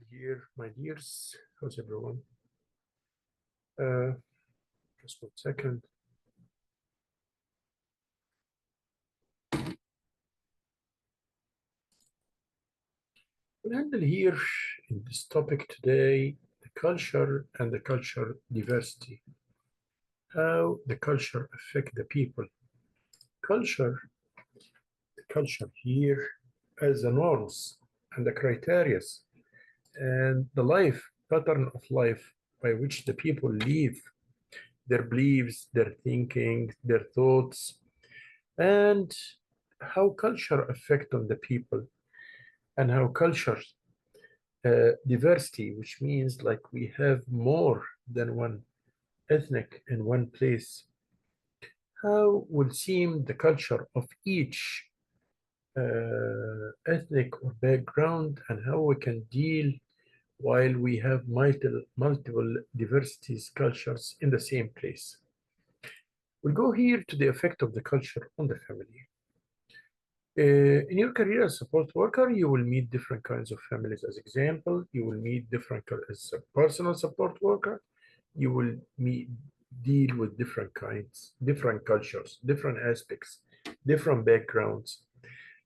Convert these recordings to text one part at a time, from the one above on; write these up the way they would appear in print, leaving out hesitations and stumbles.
Here, my dears, how's everyone? Just 1 second. We'll handle here in this topic today the culture and the culture diversity. How the culture affect the people. The culture here as the norms and the criteria and the life pattern of life by which the people live, their beliefs, their thinking, their thoughts, and how culture affect on the people and how culture diversity, which means like we have more than one ethnic in one place, how will seem the culture of each ethnic or background and how we can deal while we have multiple diversities cultures in the same place. We'll go here to the effect of the culture on the family. In your career as support worker, you will meet different kinds of families. As example, you will meet different as a personal support worker. You will deal with different kinds, different cultures, different aspects, different backgrounds.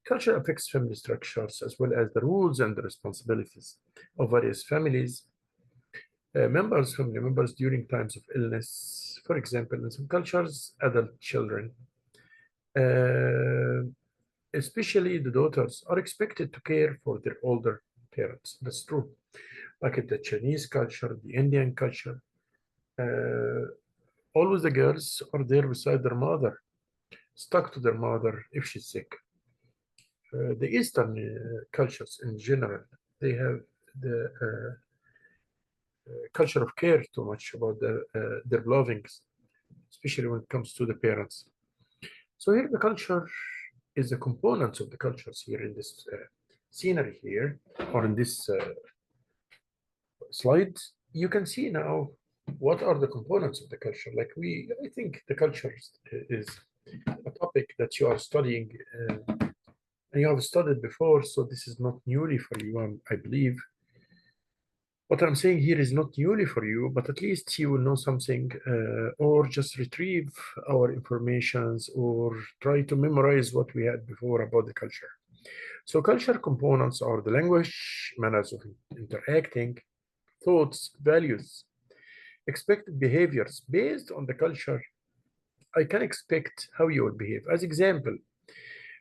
Culture affects family structures as well as the rules and the responsibilities of various families. Family members during times of illness, for example, in some cultures, adult children. Uh, Especially the daughters are expected to care for their older parents. That's true. Like in the Chinese culture, the Indian culture, uh, always the girls are there beside their mother, stuck to their mother if she's sick. The Eastern cultures in general, they have the culture of care too much about their belongings, especially when it comes to the parents. So here the culture is the components of the cultures here in this scenery here, or in this slide. You can see now what are the components of the culture. I think the culture is a topic that you are studying and you have studied before, so this is not newly for you, I believe. What I'm saying here is not newly for you, but at least you will know something or just retrieve our informations or try to memorize what we had before about the culture. So culture components are the language, manners of interacting, thoughts, values, expected behaviors based on the culture. I can expect how you will behave. As example,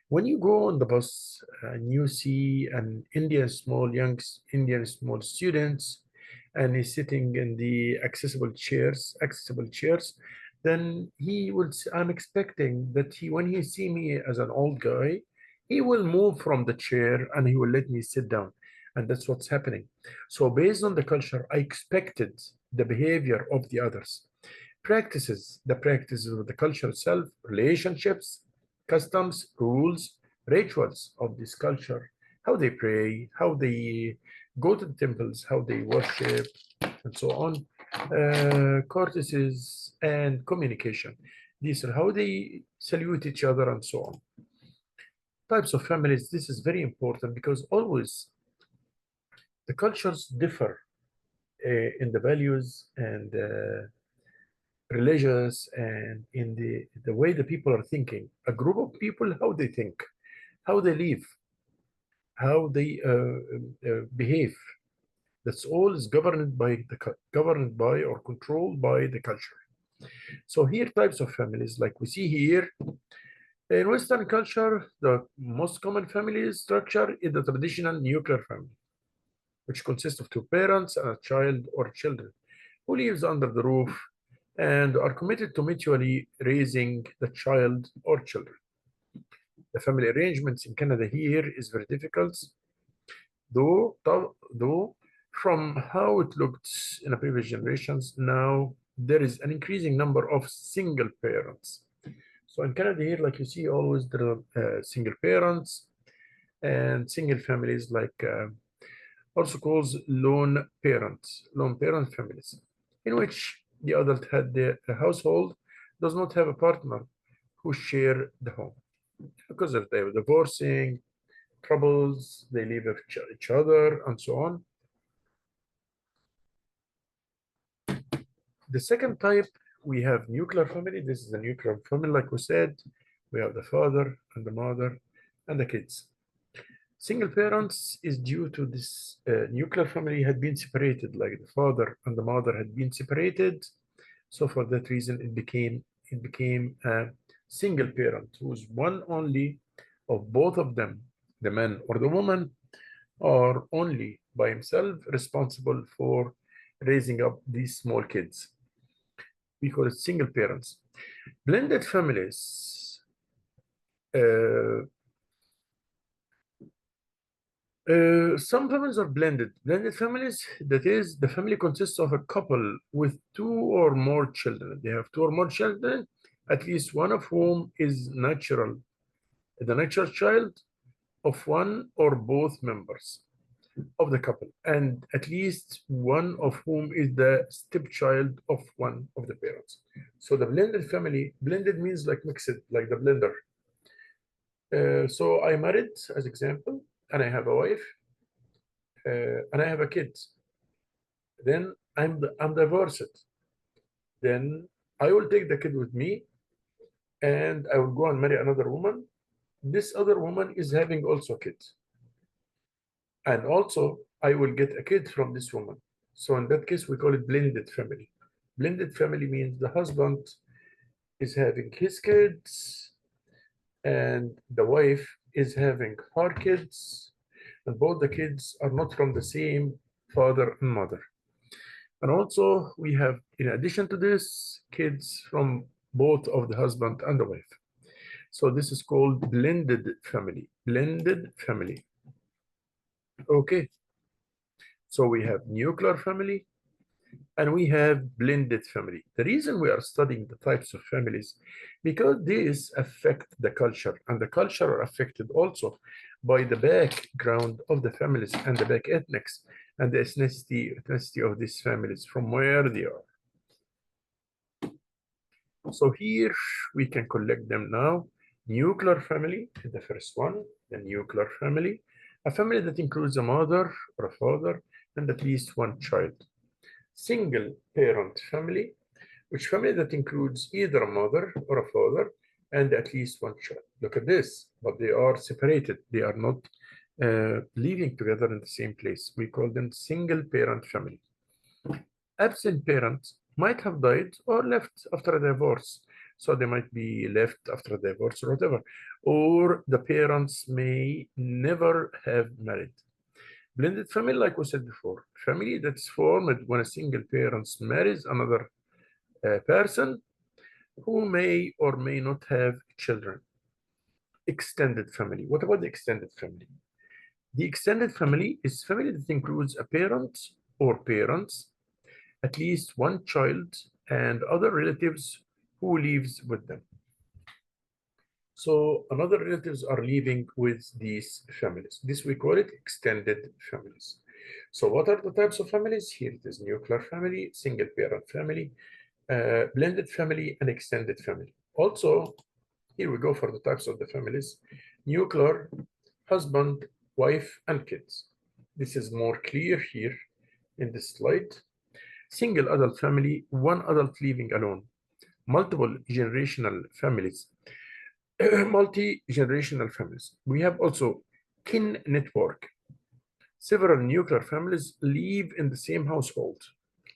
when you go on the bus and you see an young Indian small students, and he's sitting in the accessible chairs, then I'm expecting that when he see me as an old guy, he will move from the chair and he will let me sit down. And that's what's happening. So based on the culture, I expected the behavior of the others. The practices of the culture itself, relationships, customs, rules, rituals of this culture, how they pray, how they go to the temples, how they worship, and so on, courtesies and communication. These are how they salute each other and so on. Types of families, this is very important because always the cultures differ in the values and religious and in the way the people are thinking. A group of people, how they think, how they live, how they behave. That's all is governed by or controlled by the culture. So here types of families like we see here. In Western culture, the most common family structure is the traditional nuclear family, which consists of two parents and a child or children who lives under the roof and are committed to mutually raising the child or children. The family arrangements in Canada here is very difficult, though from how it looked in the previous generations, now there is an increasing number of single parents. So in Canada here, like you see, always there are single parents and single families, also called lone parent families, in which the adult head the household does not have a partner who share the home because of they divorcing, troubles, they live with each other, and so on. The second type, we have nuclear family. This is the nuclear family, like we said. We have the father and the mother and the kids. Single parents is due to this nuclear family had been separated, like the father and the mother had been separated. So for that reason, it became a single parent who's one only of both of them, the man or the woman, are only by himself responsible for raising up these small kids. We call it single parents. Blended families. Some families are blended. Blended families, that is, the family consists of a couple with two or more children. They have two or more children, at least one of whom is the natural child of one or both members of the couple, and at least one of whom is the stepchild of one of the parents. So the blended family, blended means like mixed, like the blender. So I married, as example, and I have a wife, and I have a kid. Then I'm divorced. Then I will take the kid with me, and I will go and marry another woman. This other woman is having also kids. And also, I will get a kid from this woman. So in that case, we call it blended family. Blended family means the husband is having his kids and the wife is having her kids, and both the kids are not from the same father and mother. And also, we have, in addition to this, kids from both of the husband and the wife. So this is called blended family. Blended family. Okay. So we have nuclear family and we have blended family. The reason we are studying the types of families, because these affect the culture, and the culture are affected also by the background of the families and the back ethnics and the ethnicity of these families, from where they are. So here we can collect them now. Nuclear family, the first one, the nuclear family, a family that includes a mother or a father and at least one child. Single parent family, which family that includes either a mother or a father and at least one child. Look at this, but they are separated. They are not living together in the same place. We call them single parent family. Absent parents might have died or left after a divorce. So they might be left after a divorce or whatever. Or the parents may never have married. Blended family, like we said before, family that's formed when a single parent marries another person who may or may not have children. Extended family. What about the extended family? The extended family is family that includes a parent or parents, at least one child, and other relatives who lives with them. So another relatives are living with these families. This we call it extended families. So what are the types of families? Here it is: nuclear family, single parent family, blended family, and extended family. Also, here we go for the types of the families: nuclear, husband, wife, and kids. This is more clear here in this slide. Single adult family, one adult living alone. Multiple generational families, multi-generational families. We have also kin network. Several nuclear families live in the same household.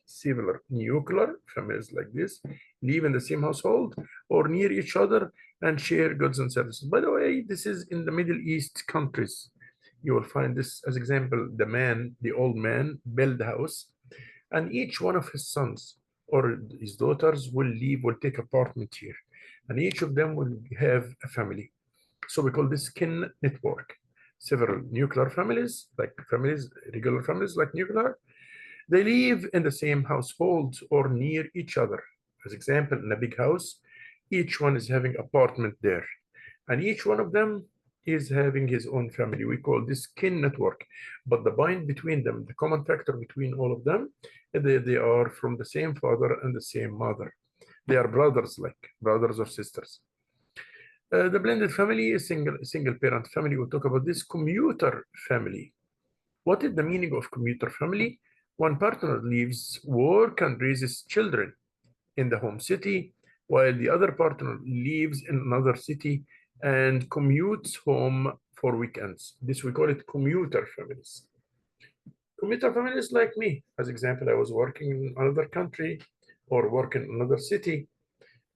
Several nuclear families like this live in the same household or near each other and share goods and services. By the way, this is in the Middle East countries. You will find this as example: the old man build a house, and each one of his sons or his daughters will take apartment here, and each of them will have a family. So we call this kin network. Several nuclear families, regular families like nuclear, they live in the same household or near each other. As example, in a big house, each one is having apartment there, and each one of them is having his own family. We call this kin network. But the bind between them, the common factor between all of them, they are from the same father and the same mother. They are brothers, like brothers or sisters. The blended family is single parent family. We'll talk about this. Commuter family. What is the meaning of commuter family? One partner lives, work, and raises children in the home city, while the other partner lives in another city and commutes home for weekends. This we call it commuter families. Commuter families like me, as example, I was working in another country or work in another city,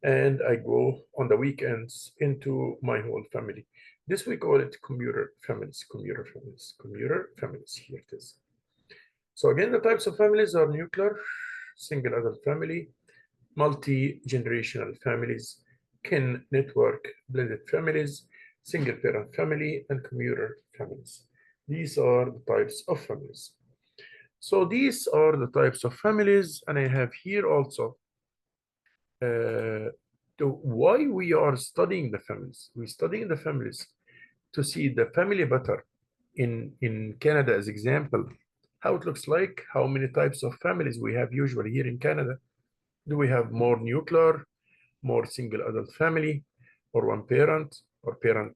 and I go on the weekends into my whole family. This we call it commuter families, commuter families, commuter families. Here it is. So again, the types of families are nuclear, single adult family, multi-generational families, kin network, blended families, single parent family, and commuter families. These are the types of families. So these are the types of families, and I have here also why we are studying the families. We're studying the families to see the family better in Canada as example, how it looks like, how many types of families we have usually here in Canada. Do we have more nuclear, more single adult family, or one parent, or parent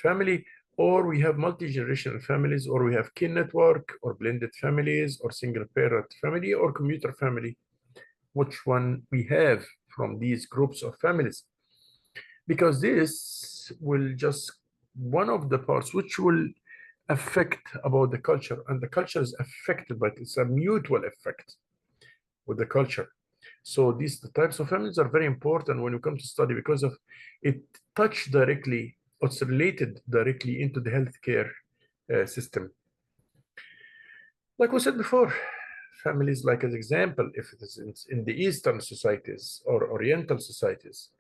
family, or we have multi-generational families, or we have kin network, or blended families, or single parent family, or commuter family? Which one we have from these groups of families? Because this will just one of the parts which will affect about the culture, and the culture is affected, but it's a mutual effect with the culture. So these the types of families are very important when you come to study because of it touch directly, it's related directly into the healthcare system. Like we said before, families like as example, if it is in the Eastern societies or Oriental societies,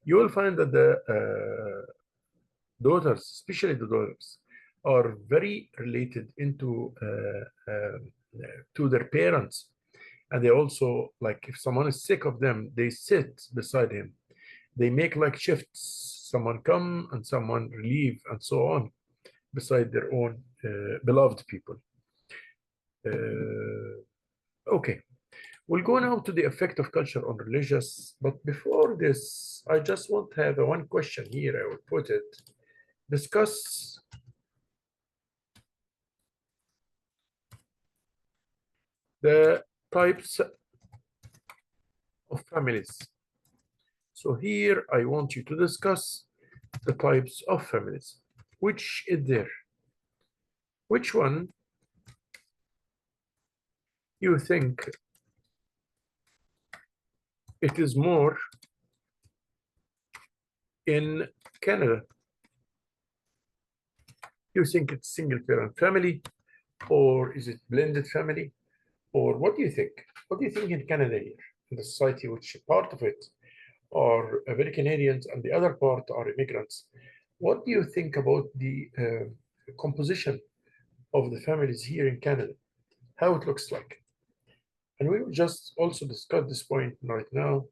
you will find that the daughters, especially the daughters, are very related into to their parents, and they also like if someone is sick of them, they sit beside him. They make like shifts. Someone come and someone leave, and so on, beside their own beloved people. Okay, we'll go now to the effect of culture on religious. But before this, I just want to have one question here. I will put it. Discuss the types of families. So here I want you to discuss the types of families. Which is there? Which one you think it is more in Canada? You think it's single parent family, or is it blended family, or what do you think? What do you think in Canada here, in the society, which part of it are very Canadians and the other part are immigrants? What do you think about the composition of the families here in Canada? How it looks like? And we will just also discuss this point right now.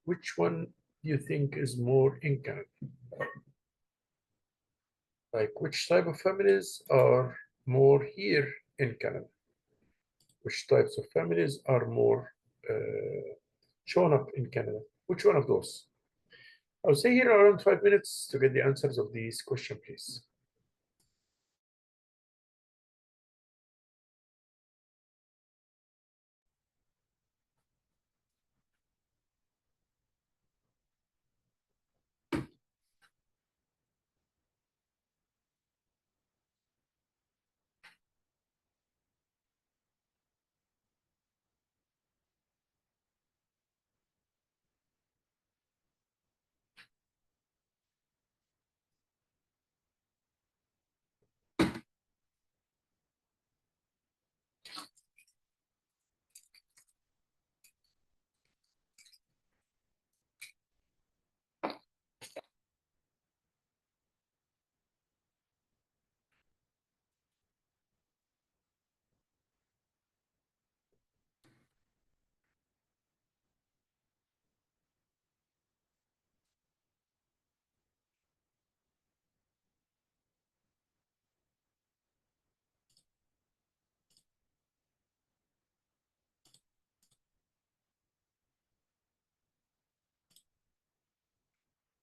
Which one do you think is more in Canada? Like which type of families are more here in Canada? Which types of families are more shown up in Canada? Which one of those? I'll say here around 5 minutes to get the answers of these questions, please.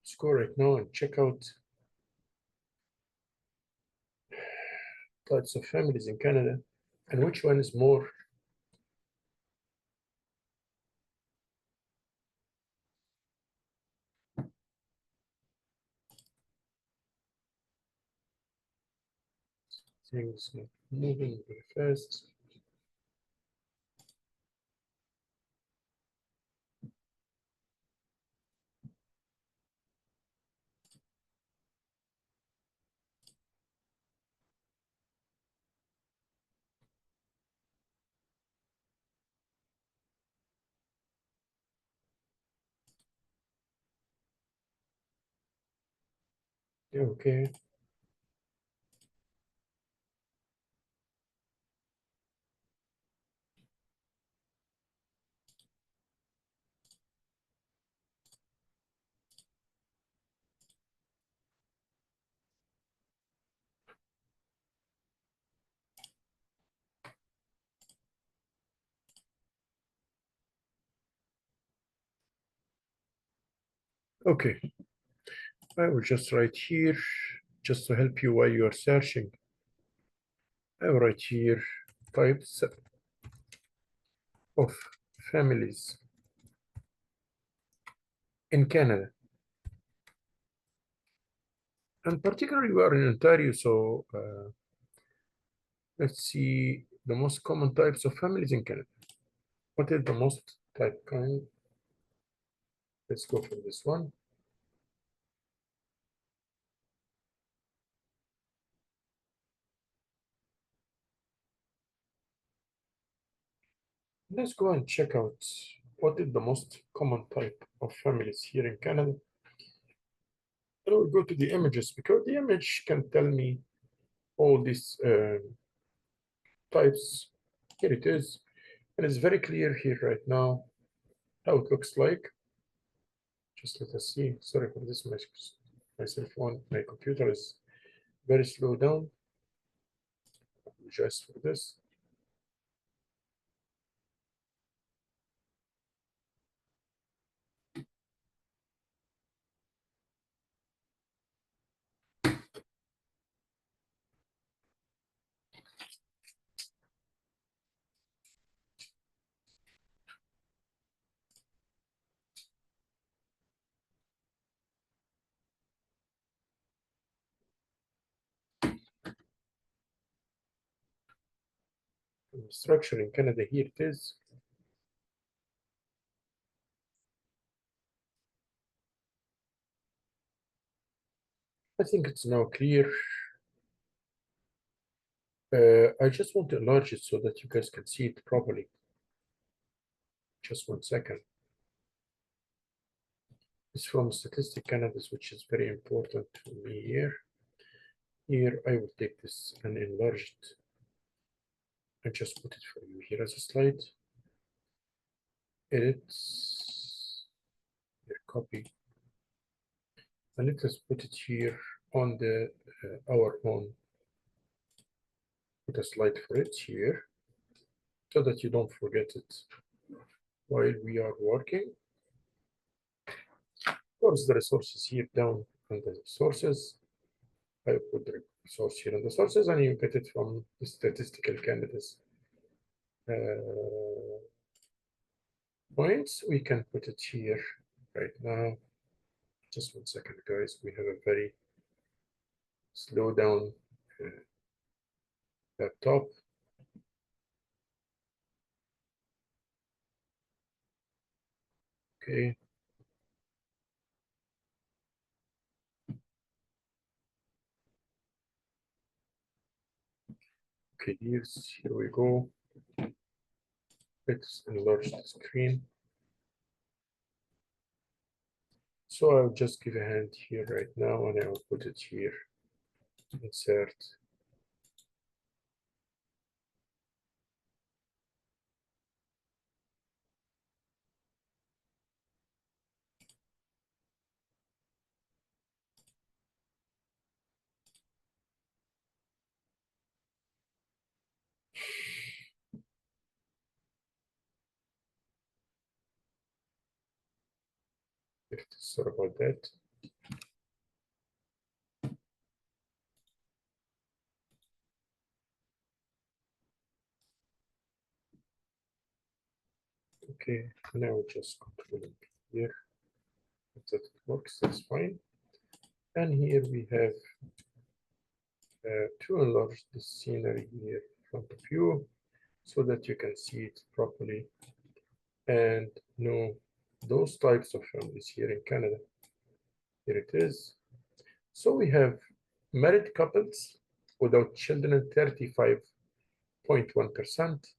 Let's go right now and check out types of families in Canada and which one is more things not moving very fast. Okay. Okay. I will just write here, just to help you while you are searching. I will write here types of families in Canada. And particularly we are in Ontario, so let's see the most common types of families in Canada. What is the most type kind? Let's go for this one. Let's go and check out what is the most common type of families here in Canada. And we'll go to the images because the image can tell me all these types. Here it is. And it's very clear here right now how it looks like. Just let us see. Sorry for this. My cell phone, my computer is very slow down. Apologize for this. Structure in Canada, here it is. I think it's now clear. I just want to enlarge it so that you guys can see it properly. Just 1 second. It's from Statistic Canada, which is very important to me here. Here, I will take this and enlarge it and just put it for you here as a slide. Edit, here, copy, and let us put it here on the our own. Put a slide for it here so that you don't forget it while we are working. Of course, the resources here down on the sources. I put the source here on the sources, and you get it from the Statistical Canada's points. We can put it here right now. Just 1 second, guys. We have a very slow down laptop. Okay. Okay, here we go. Let's enlarge the screen. So I'll just give a hand here right now, and I'll put it here. Insert. Sorry about that. Okay, now just control it here. If that works, that's fine. And here we have to enlarge the scenery here in front of you so that you can see it properly and know those types of families here in Canada. Here it is. So we have married couples without children, 35.1%.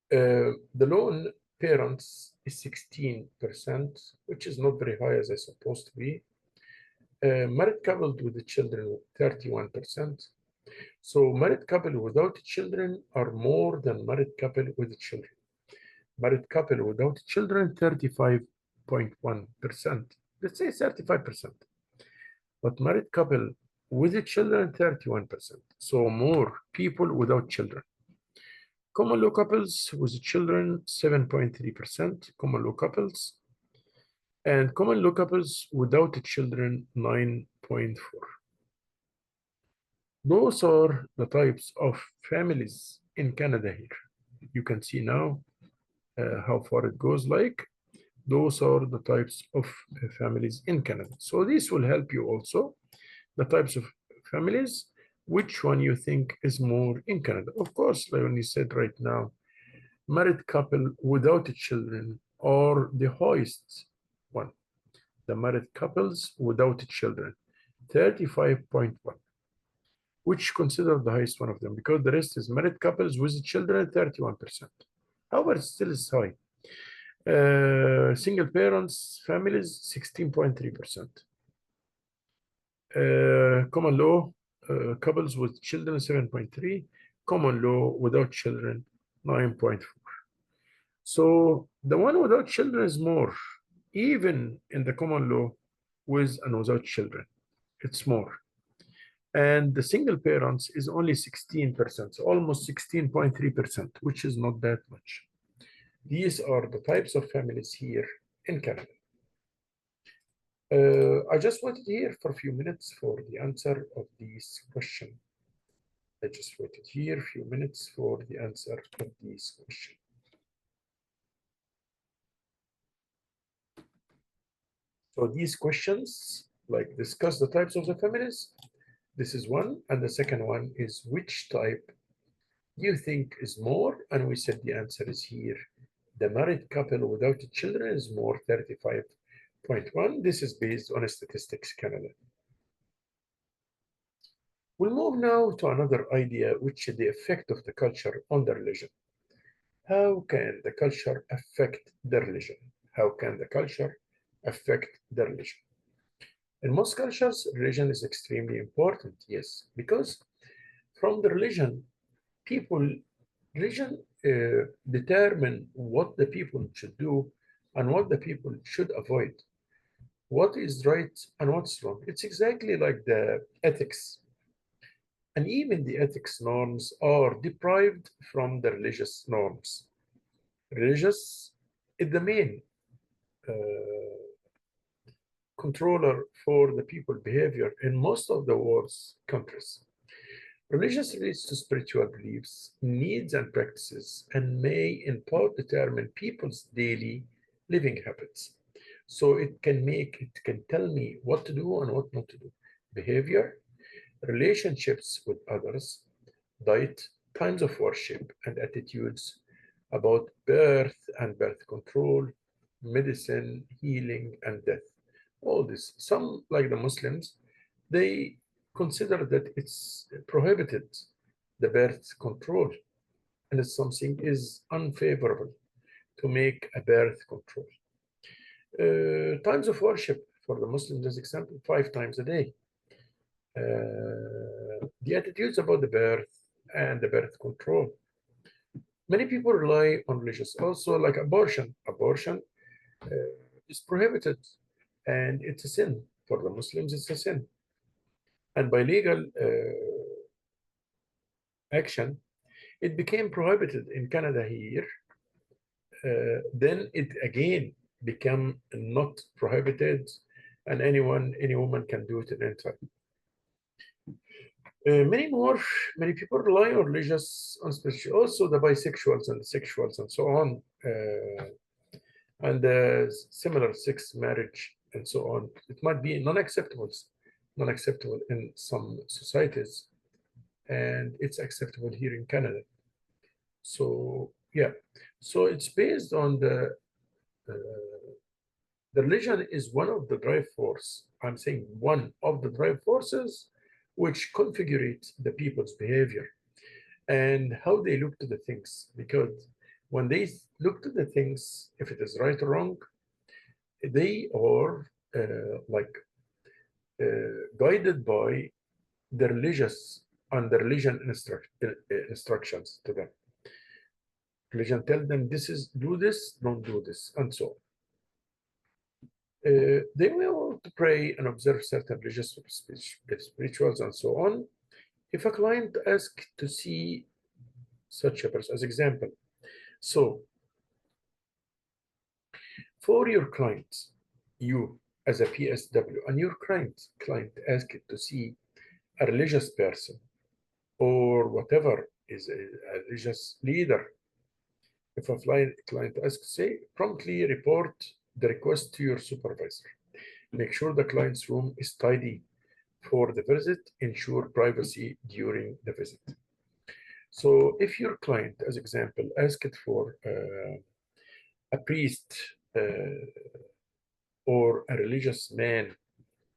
The lone parents is 16%, which is not very high as it's supposed to be. Married couple with the children, 31%. So married couple without children are more than married couple with children. Married couple without children, 35.1%. Let's say 35%. But married couple with children, 31%. So more people without children. Common law couples with children, 7.3%. Common law couples. And common law couples without children, 9.4%. Those are the types of families in Canada here. You can see now how far it goes like. Those are the types of families in Canada. So this will help you also, the types of families, which one you think is more in Canada. Of course, like when you said right now, married couple without children are the highest one. The married couples without children, 35.1%. Which consider the highest one of them, because the rest is married couples with children, 31%. However, it still is high. Single parents, families, 16.3%. Common law, couples with children, 7.3%. Common law without children, 9.4%. So the one without children is more, even in the common law with and without children, it's more. And the single parents is only 16%, so almost 16.3%, which is not that much. These are the types of families here in Canada. I just waited here for a few minutes for the answer of this question. I just waited here a few minutes for the answer of this question. So these questions, like discuss the types of the families, this is one, and the second one is which type you think is more, and we said the answer is here. The married couple without children is more, 35.1%. This is based on Statistics Canada. We'll move now to another idea, which is the effect of the culture on the religion. How can the culture affect the religion? How can the culture affect the religion? In most cultures, religion is extremely important, yes, because from the religion determine what the people should do and what the people should avoid, what is right and what's wrong. It's exactly like the ethics. And even the ethics norms are derived from the religious norms. Religious is the main controller for the people behavior in most of the world's countries. Religious relates to spiritual beliefs, needs, and practices, and may in part determine people's daily living habits. So it can tell me what to do and what not to do. Behavior, relationships with others, diet, times of worship, and attitudes about birth and birth control, medicine, healing, and death. All this. Some, like the Muslims, they consider that it's prohibited, the birth control, and it's something is unfavorable to make a birth control. Times of worship for the Muslims, as example, 5 times a day. The attitudes about the birth and the birth control. Many people rely on religious, also like abortion. Abortion is prohibited and it's a sin. For the Muslims, it's a sin. And by legal action, it became prohibited in Canada here. Then it again became not prohibited, and any woman can do it at any time. Many people rely on religious, on spiritual, also the bisexuals and the sexuals and so on, and similar sex marriage and so on. It might be non-acceptable non-acceptable in some societies, and it's acceptable here in Canada. So yeah, so it's based on the religion is one of the drive force. I'm saying one of the drive forces which configure the people's behavior and how they look to the things. Because when they look to the things, if it is right or wrong, they are like guided by the religious and the religion instructions to them. Religion tell them this is do this, don't do this, and so on. They will to pray and observe certain religious rituals and so on. If a client asks to see such a person, as example, so for your client, you as a PSW, and your client asked to see a religious person or whatever is a religious leader. If a client asks, say, promptly report the request to your supervisor. Make sure the client's room is tidy for the visit. Ensure privacy during the visit. So if your client, as example, asked for a priest or a religious man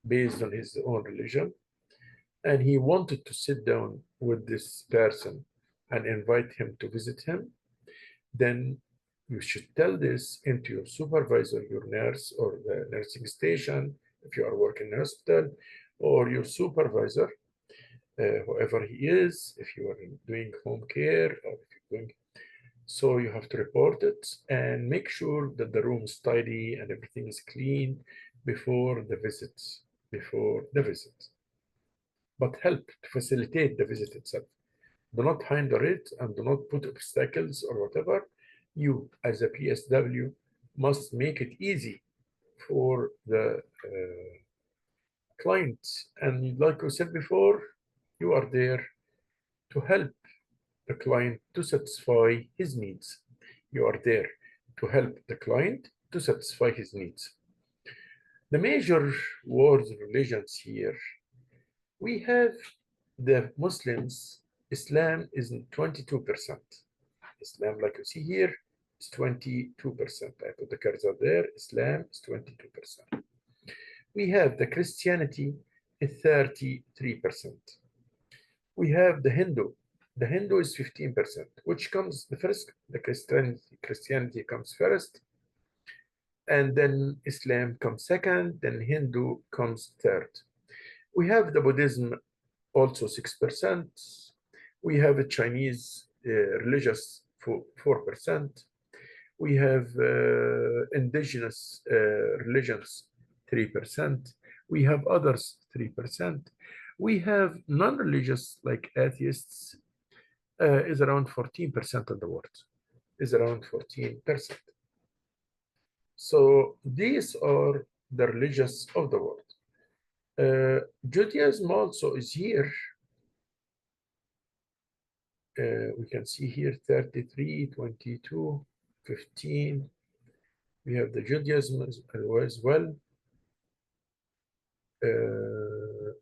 based on his own religion, and he wanted to sit down with this person and invite him to visit him, then you should tell this into your supervisor, your nurse, or the nursing station, if you are working in a hospital, or your supervisor, whoever he is, if you are doing home care, or if you're doing, so you have to report it and make sure that the room is tidy and everything is clean before the visit, but help to facilitate the visit itself. Do not hinder it and do not put obstacles or whatever. You, as a PSW, must make it easy for the client. And like we said before, you are there to help the client to satisfy his needs. You are there to help the client to satisfy his needs. The major world religions here, we have the Muslims. Islam is 22%. Islam, like you see here, is 22%. I put the cursor there. Islam is 22%. We have the Christianity is 33%. We have the Hindu. The Hindu is 15%, which comes the first. The Christianity comes first, and then Islam comes second, then Hindu comes third. We have the Buddhism, also 6%. We have a Chinese religious 4%. We have indigenous religions, 3%. We have others, 3%. We have non-religious, like atheists, is around 14% of the world, is around 14%. So these are the religious of the world. Judaism also is here. We can see here 33, 22, 15. We have the Judaism as well.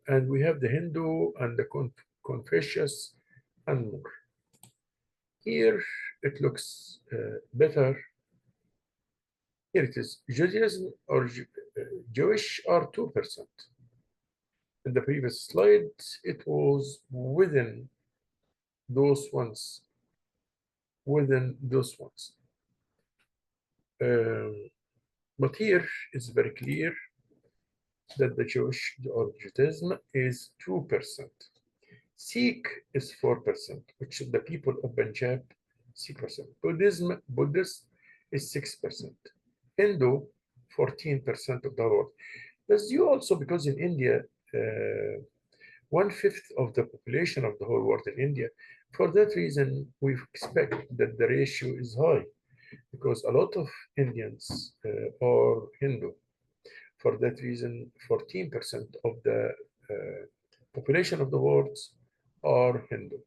And we have the Hindu and the Confucius and more. Here it looks better. Here it is. Judaism or Jewish are 2%. In the previous slide, it was within those ones. But here it's very clear that the Jewish or Judaism is 2%. Sikh is 4%, which is the people of Punjab, 6%. Buddhist is 6%. Hindu, 14% of the world. That's due also because in India, 1/5 of the population of the whole world in India. For that reason, we expect that the ratio is high because a lot of Indians are Hindu. For that reason, 14% of the population of the world are Hindu.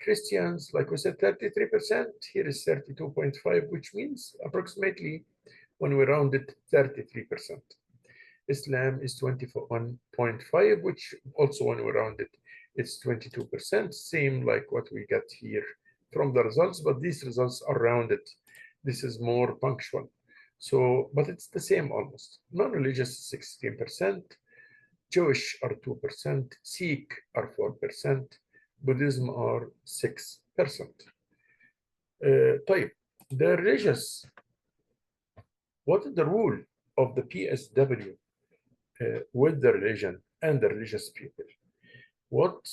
Christians, like we said, 33%. Here is 32.5, which means approximately, when we round it, 33%. Islam is 21.5, which also when we round it, it's 22%, same like what we got here from the results, but these results are rounded. This is more punctual. So, but it's the same almost. Non-religious 16%, Jewish are 2%, Sikh are 4%, Buddhism are 6%. طيب, the religious, what is the rule of the PSW with the religion and the religious people? What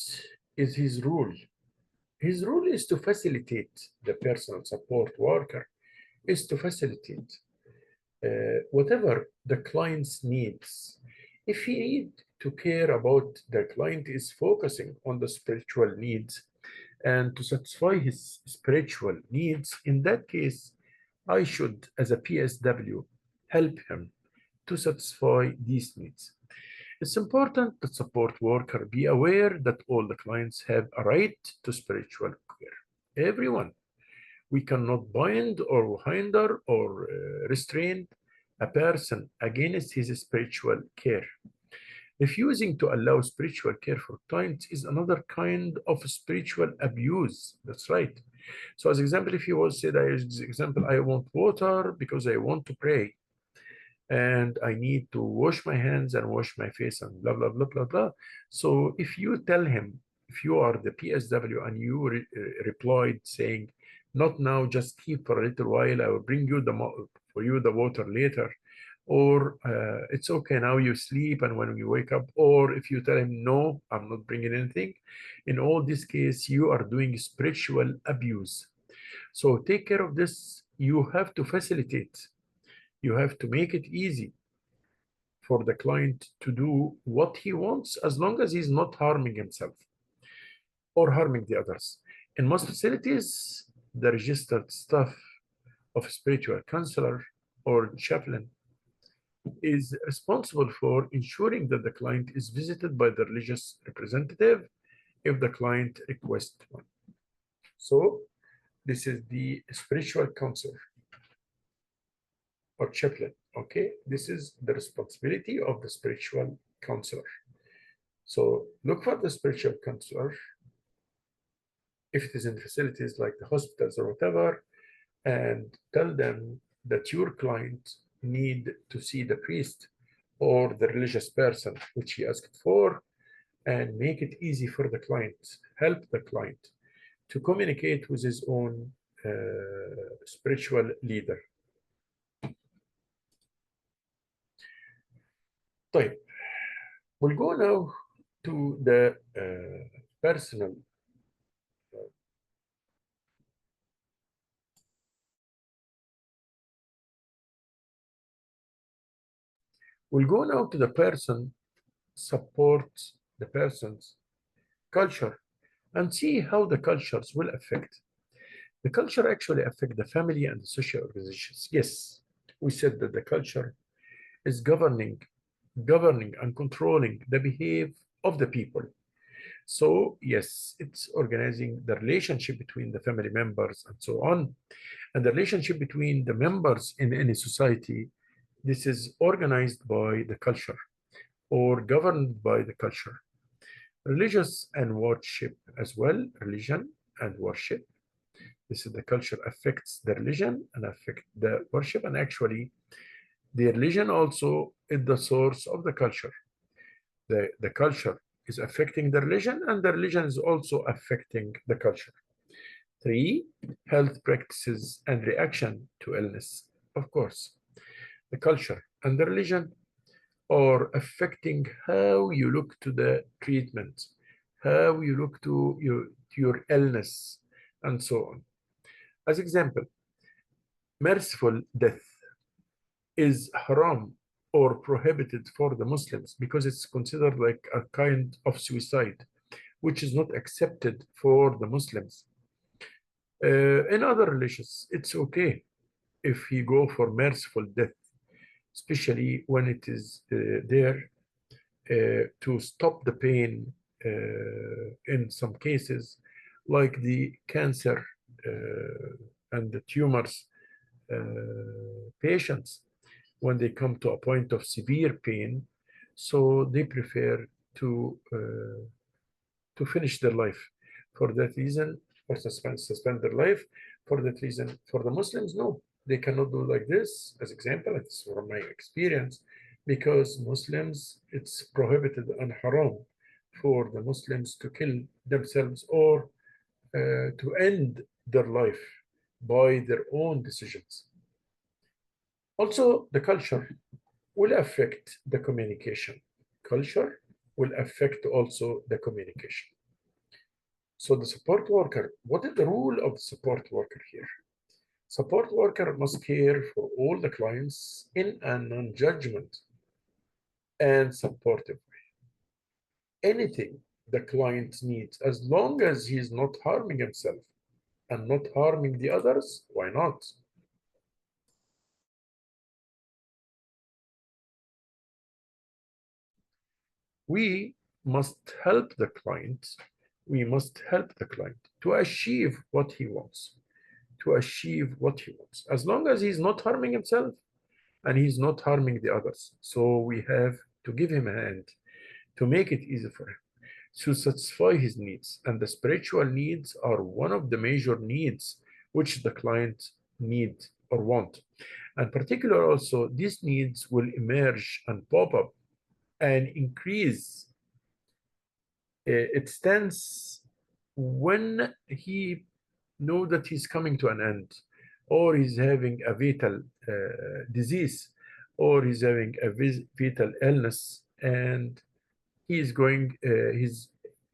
is his rule? His rule is to facilitate the personal support worker, is to facilitate whatever the client's needs. If he need to care about the client is focusing on the spiritual needs and to satisfy his spiritual needs, in that case, I should, as a PSW, help him to satisfy these needs. It's important that support worker be aware that all the clients have a right to spiritual care. Everyone. We cannot bind or hinder or restrain a person against his spiritual care. Refusing to allow spiritual care for clients is another kind of spiritual abuse. That's right. So as example, if you will say that, as example, I want water because I want to pray and I need to wash my hands and wash my face and blah, blah, blah, blah, blah. So if you tell him, if you are the PSW and you replied saying, not now, just keep for a little while, I will bring you the water later, or it's okay, now you sleep and when you wake up, or if you tell him, no, I'm not bringing anything, in all this case, you are doing spiritual abuse. So take care of this. You have to facilitate. You have to make it easy for the client to do what he wants as long as he's not harming himself or harming the others. In most facilities, the registered staff of a spiritual counselor or chaplain is responsible for ensuring that the client is visited by the religious representative if the client requests one. So this is the spiritual counselor or chaplain, okay? This is the responsibility of the spiritual counselor. So look for the spiritual counselor if it is in facilities like the hospitals or whatever, and tell them that your client need to see the priest or the religious person which he asked for, and make it easy for the client, help the client to communicate with his own spiritual leader. طيب, we'll go now to the personal. We'll go now to the person supports the person's culture and see how the cultures will affect. The culture actually affect the family and the social organizations. Yes, we said that the culture is governing and controlling the behavior of the people. So yes, it's organizing the relationship between the family members and so on. And the relationship between the members in any society, this is organized by the culture or governed by the culture. Religious and worship as well, religion and worship. This is the culture affects the religion and affect the worship, and actually the religion also is the source of the culture. The culture is affecting the religion and the religion is also affecting the culture. 3, health practices and reaction to illness. Of course, the culture and the religion are affecting how you look to the treatment, how you look to your illness, and so on. As example, merciful death is haram or prohibited for the Muslims because it's considered like a kind of suicide, which is not accepted for the Muslims. In other religions, it's okay if you go for merciful death, especially when it is there to stop the pain in some cases, like the cancer and the tumors patients. when they come to a point of severe pain, so they prefer to finish their life. For that reason, or suspend their life. For that reason, for the Muslims, no, they cannot do like this. As example, it's from my experience, because Muslims, it's prohibited and haram for the Muslims to kill themselves or to end their life by their own decisions. Also, the culture will affect the communication. Culture will affect also the communication. So the support worker, what is the role of the support worker here? Support worker must care for all the clients in a non-judgment and supportive way. Anything the client needs, as long as he's not harming himself and not harming the others, why not? We must help the client. We must help the client to achieve what he wants, to achieve what he wants, as long as he's not harming himself and he's not harming the others. So we have to give him a hand to make it easy for him to satisfy his needs. And the spiritual needs are one of the major needs which the client need or want. And particularly also, these needs will emerge and pop up and increase. It stands when he know that he's coming to an end, or he's having a fatal disease, or he's having a fatal illness, and he's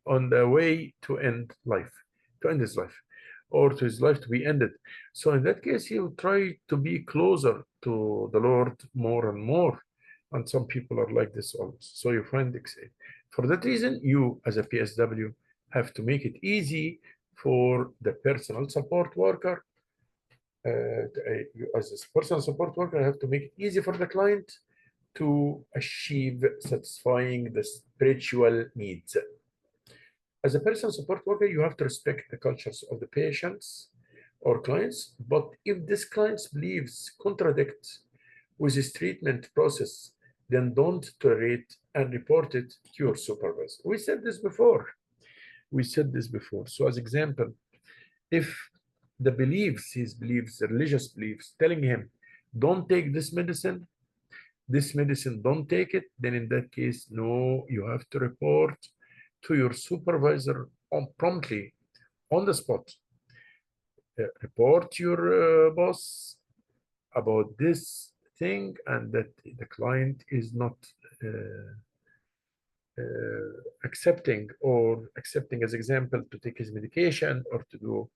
on the way to end life, to end his life, or to his life to be ended. So in that case, he will try to be closer to the Lord more and more. And some people are like this also. So you find for that reason, you as a PSW have to make it easy for the personal support worker. You as a personal support worker, have to make it easy for the client to achieve satisfying the spiritual needs. As a personal support worker, you have to respect the cultures of the patients or clients, but if this client's beliefs contradict with his treatment process, then don't tolerate and report it to your supervisor. We said this before. So as example, if the beliefs, his beliefs, the religious beliefs, telling him, don't take this medicine, don't take it, then in that case, no, you have to report to your supervisor promptly, on the spot. Report your boss about this thing, and that the client is not accepting as example to take his medication or to do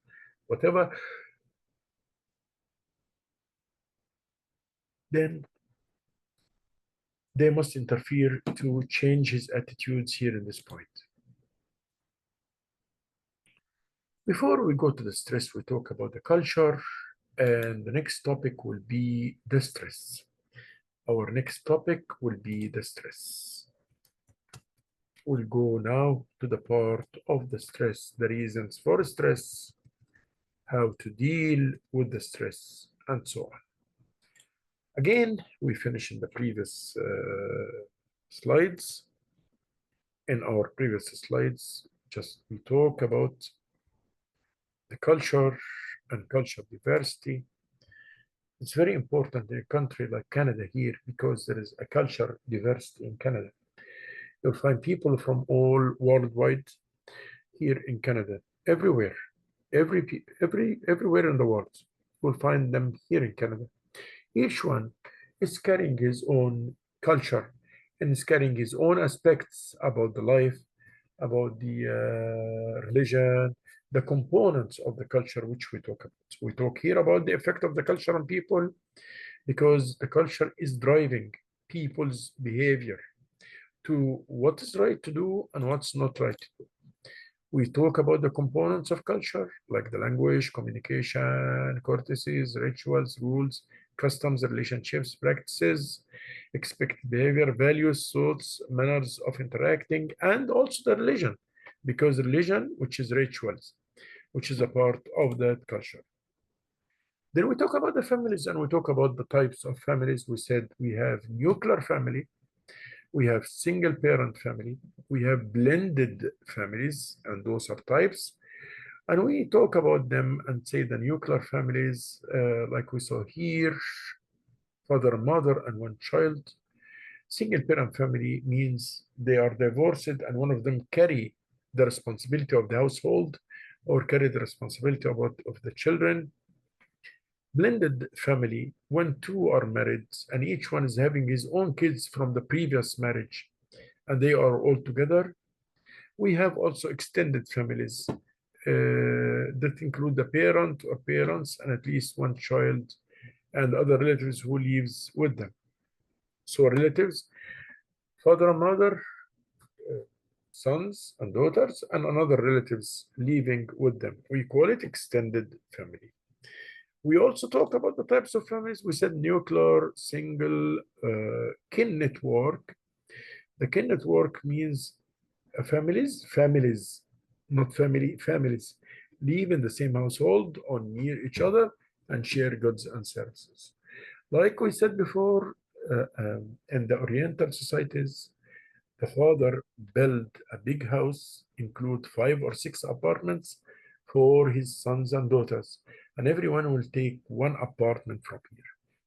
whatever, then they must interfere to change his attitudes here in this point. Before we go to the stress, we talk about the culture, and the next topic will be the stress. Our next topic will be the stress. We'll go now to the part of the stress, the reasons for stress, how to deal with the stress, and so on. Again, we finished in the previous slides. In our previous slides, we talk about the culture and cultural diversity. It's very important in a country like Canada here, because there is a culture diversity in Canada. You'll find people from all worldwide here in Canada, everywhere, everywhere in the world. You'll find them here in Canada. Each one is carrying his own culture and is carrying his own aspects about the life, about the religion, the components of the culture which we talk about. We talk here about the effect of the culture on people, because the culture is driving people's behavior to what is right to do and what's not right to do. We talk about the components of culture, like the language, communication, courtesies, rituals, rules, customs, relationships, practices, expected behavior, values, thoughts, manners of interacting, and also the religion, because religion, which is rituals, which is a part of that culture. Then we talk about the families and we talk about the types of families. We said we have nuclear family, we have single parent family, we have blended families, and those are types. And we talk about them and say the nuclear families, like we saw here, father, mother, and one child. Single parent family means they are divorced and one of them carry the responsibility of the household or carry the responsibility of the children. Blended family, when two are married and each one is having his own kids from the previous marriage and they are all together. We have also extended families that include the parent or parents and at least one child and other relatives who lives with them. So relatives, father and mother, sons and daughters, and another relatives living with them. We call it extended family. We also talk about the types of families. We said nuclear, single, kin network. The kin network means families, not families, live in the same household or near each other and share goods and services. Like we said before, in the Oriental societies, the father built a big house, include 5 or 6 apartments for his sons and daughters, and everyone will take one apartment from here.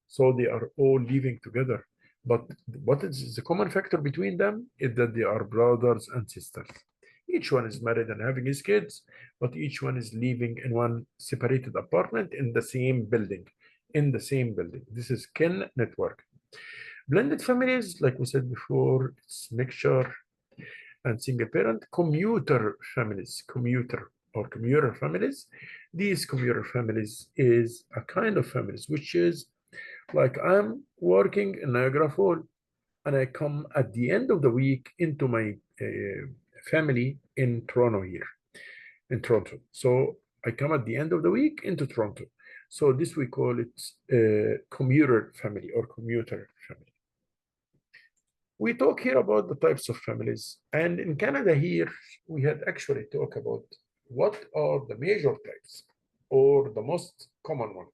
So they are all living together. But what is the common factor between them is that they are brothers and sisters. Each one is married and having his kids, but each one is living in one separated apartment in the same building. In the same building. This is kin network. Blended families, like we said before, it's mixture and single parent. Commuter families, commuter families. These commuter families is a kind of families which is like I'm working in Niagara Falls and I come at the end of the week into my family in Toronto here, in Toronto. So I come at the end of the week into Toronto. So this we call it commuter family or commuter family. We talk here about the types of families. And in Canada here, we had actually talked about what are the major types or the most common one.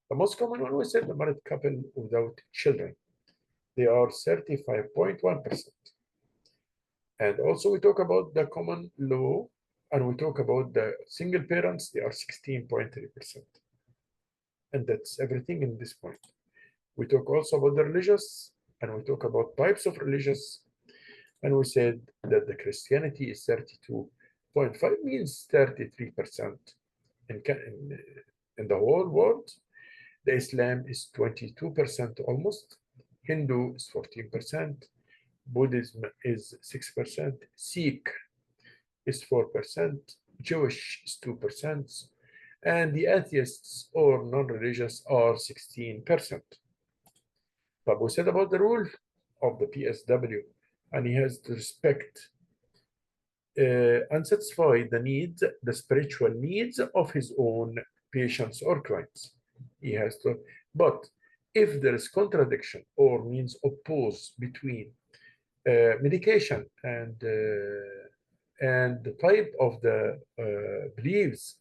The most common one, we said the married couple without children. They are 35.1%. And also we talk about the common law and we talk about the single parents, they are 16.3%. And that's everything in this point. We talk also about the religious and we talk about types of religious. And we said that the Christianity is 32.5 means 33% in the whole world. The Islam is 22% almost. Hindu is 14%. Buddhism is 6%. Sikh is 4%. Jewish is 2%. And the atheists or non-religious are 16%. But we said about the rule of the PSW, and he has to respect and satisfy the needs, the spiritual needs of his own patients or clients. He has to, but if there is contradiction or means oppose between medication and the type of the beliefs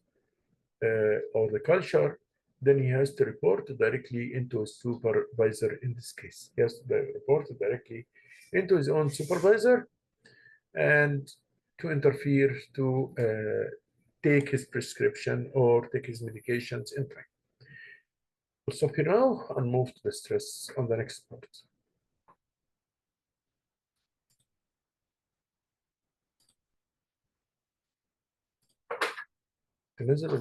or the culture, then he has to report directly into a supervisor in this case. He has to report directly into his own supervisor and to interfere to take his prescription or take his medications in time. We'll stop here now and move to the stress on the next part. تنزل